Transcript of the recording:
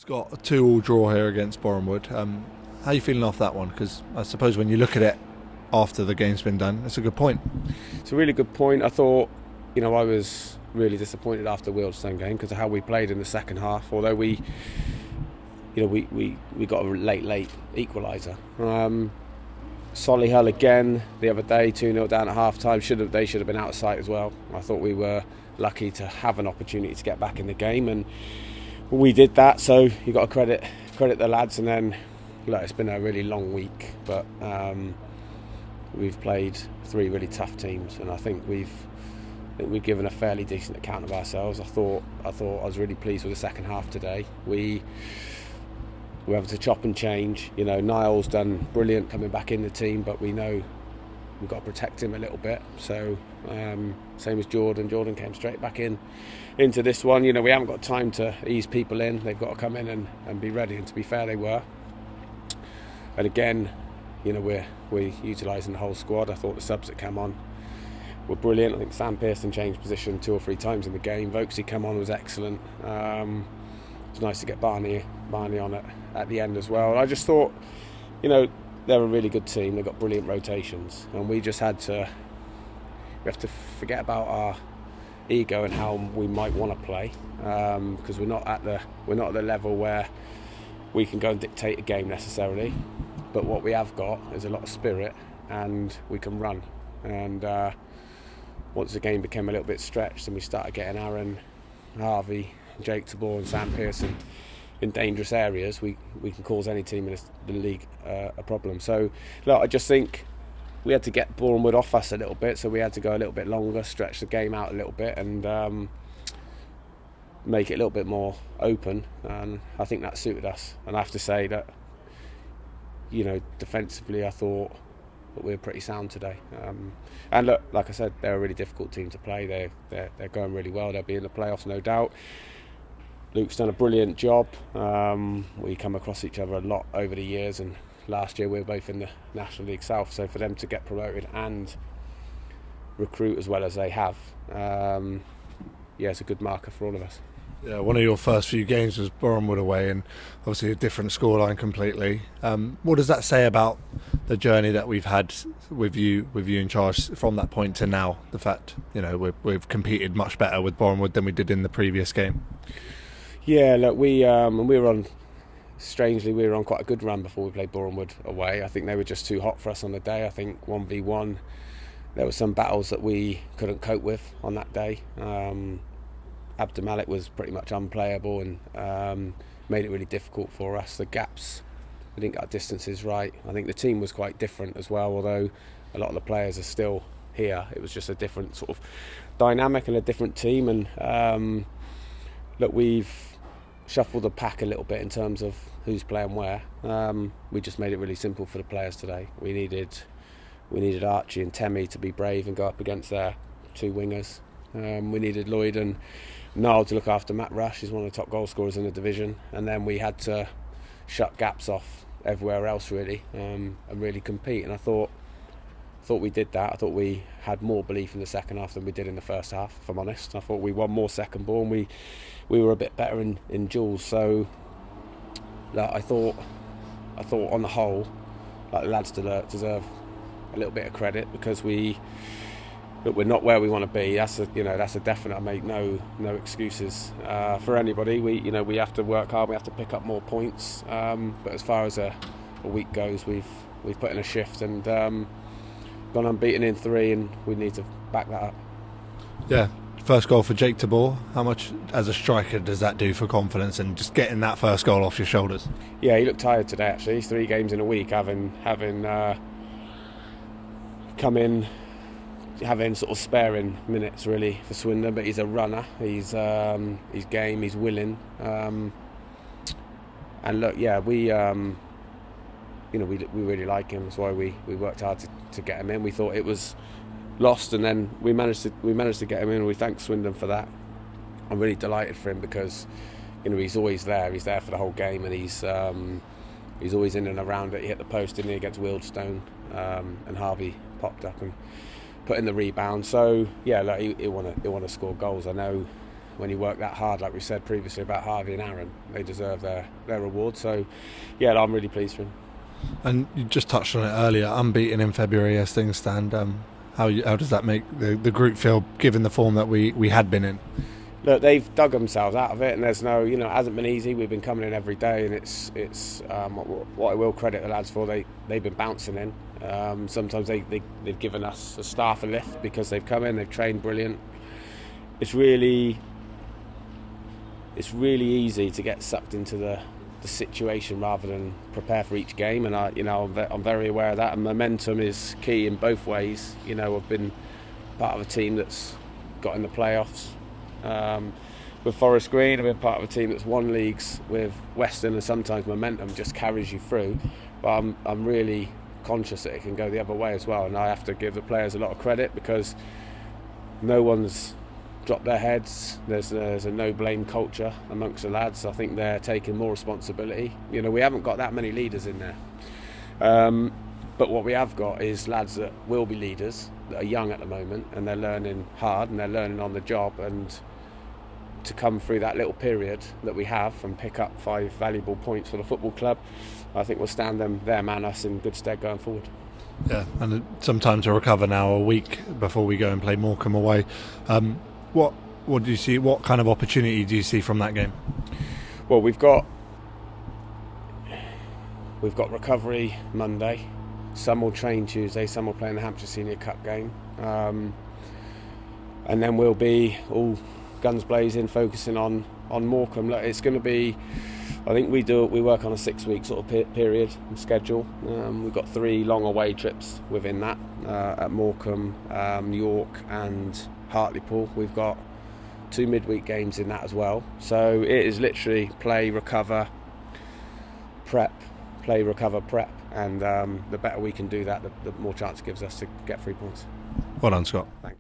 It's got a 2-2 draw here against Boreham Wood. How are you feeling off that one? Because I suppose when you look at it after the game's been done, it's a good point. It's a really good point. I thought, I was really disappointed after the Wealdstone game because of how we played in the second half. Although we got a late equaliser. Solihull again the other day, 2-0 down at half time. They should have been out of sight as well. I thought we were lucky to have an opportunity to get back in the game, and we did that. So you got to credit the lads. And then, look, it's been a really long week, but we've played 3 really tough teams, and I think we've given a fairly decent account of ourselves. I was really pleased with the second half today. We were able to chop and change. Niall's done brilliant coming back in the team, but we know we've got to protect him a little bit. So same as Jordan. Jordan came straight back into this one. We haven't got time to ease people in. They've got to come in and be ready. And to be fair, they were. And again, we're utilising the whole squad. I thought the subs that came on were brilliant. I think Sam Pearson changed position 2 or 3 times in the game. Vokesy come on was excellent. It's nice to get Barney on at the end as well. I just thought, they're a really good team. They've got brilliant rotations, and we have to forget about our ego and how we might want to play, because we're not at the level where we can go and dictate a game necessarily. But what we have got is a lot of spirit, and we can run. And once the game became a little bit stretched and we started getting Aaron, Harvey, Jake Tabor and Sam Pearson in dangerous areas, we can cause any team in the league a problem. So look, I just think we had to get Boreham Wood off us a little bit, so we had to go a little bit longer, stretch the game out a little bit, and make it a little bit more open, and I think that suited us. And I have to say that, defensively I thought that we were pretty sound today. And look, like I said, they're a really difficult team to play. They're going really well. They'll be in the playoffs, no doubt. Luke's done a brilliant job. We come across each other a lot over the years, and last year we were both in the National League South, so for them to get promoted and recruit as well as they have, it's a good marker for all of us. Yeah, one of your first few games was Boreham Wood away, and obviously a different scoreline completely. What does that say about the journey that we've had with you in charge from that point to now? The fact, we've competed much better with Boreham Wood than we did in the previous game. Yeah, look, we were on quite a good run before we played Boreham Wood away. I think they were just too hot for us on the day. I think 1v1, there were some battles that we couldn't cope with on that day. Abdulmalik was pretty much unplayable and made it really difficult for us. The gaps, we didn't get our distances right. I think the team was quite different as well, although a lot of the players are still here. It was just a different sort of dynamic and a different team. And look, we've shuffled the pack a little bit in terms of who's playing where. We just made it really simple for the players today. We needed Archie and Temi to be brave and go up against their 2 wingers. We needed Lloyd and Niall to look after Matt Rush. He's one of the top goal scorers in the division. And then we had to shut gaps off everywhere else really, and really compete. And I thought we did that. I thought we had more belief in the second half than we did in the first half, if I'm honest. I thought we won more second ball, and we were a bit better in duels. So I thought on the whole, the lads deserve a little bit of credit, because we're not where we want to be. That's a definite. I make no excuses for anybody. We have to work hard. We have to pick up more points. But as far as a week goes, we've put in a shift and gone unbeaten in 3, and we need to back that up. Yeah, first goal for Jake Tabor. How much as a striker does that do for confidence and just getting that first goal off your shoulders? Yeah, he looked tired today actually. 3 games in a week, having come in, having sort of sparing minutes really for Swindon, but he's a runner. He's game. He's willing. And look, yeah, we really like him. That's why we worked hard to get him in. We thought it was lost, and then we managed to get him in. And we thank Swindon for that. I'm really delighted for him, because he's always there. He's there for the whole game, and he's always in and around it. He hit the post, didn't he, against Wealdstone, and Harvey popped up and put in the rebound. So yeah, look, he'll want to score goals. I know when you work that hard, like we said previously about Harvey and Aaron, they deserve their reward. So yeah, I'm really pleased for him. And you just touched on it earlier, unbeaten in February as things stand. How does that make the group feel, given the form that we had been in? Look, they've dug themselves out of it, and there's no, it hasn't been easy. We've been coming in every day, and it's what I will credit the lads for. They've been bouncing in. Sometimes they've given us a staff a lift because they've come in, they've trained brilliant. It's really easy to get sucked into the situation rather than prepare for each game, and I'm very aware of that. And momentum is key in both ways. I've been part of a team that's got in the playoffs with Forest Green. I've been part of a team that's won leagues with Western, and sometimes momentum just carries you through. But I'm really conscious that it can go the other way as well, and I have to give the players a lot of credit because no one's dropped their heads. There's a no blame culture amongst the lads. I think they're taking more responsibility. We haven't got that many leaders in there, but what we have got is lads that will be leaders, that are young at the moment, and they're learning hard and they're learning on the job. And to come through that little period that we have and pick up 5 valuable points for the football club, I think will stand them and us in good stead going forward. Yeah, and some time to recover now, a week before we go and play Morecambe away. What do you see? What kind of opportunity do you see from that game? Well, we've got recovery Monday. Some will train Tuesday. Some will play in the Hampshire Senior Cup game, and then we'll be all guns blazing, focusing on Morecambe. Look, it's going to be. I think we work on a 6-week sort of period and schedule. We've got 3 long away trips within that at Morecambe, York, and Hartlepool. We've got 2 midweek games in that as well. So it is literally play, recover, prep, and the better we can do that, the more chance it gives us to get 3 points. Well done, Scott. Thanks.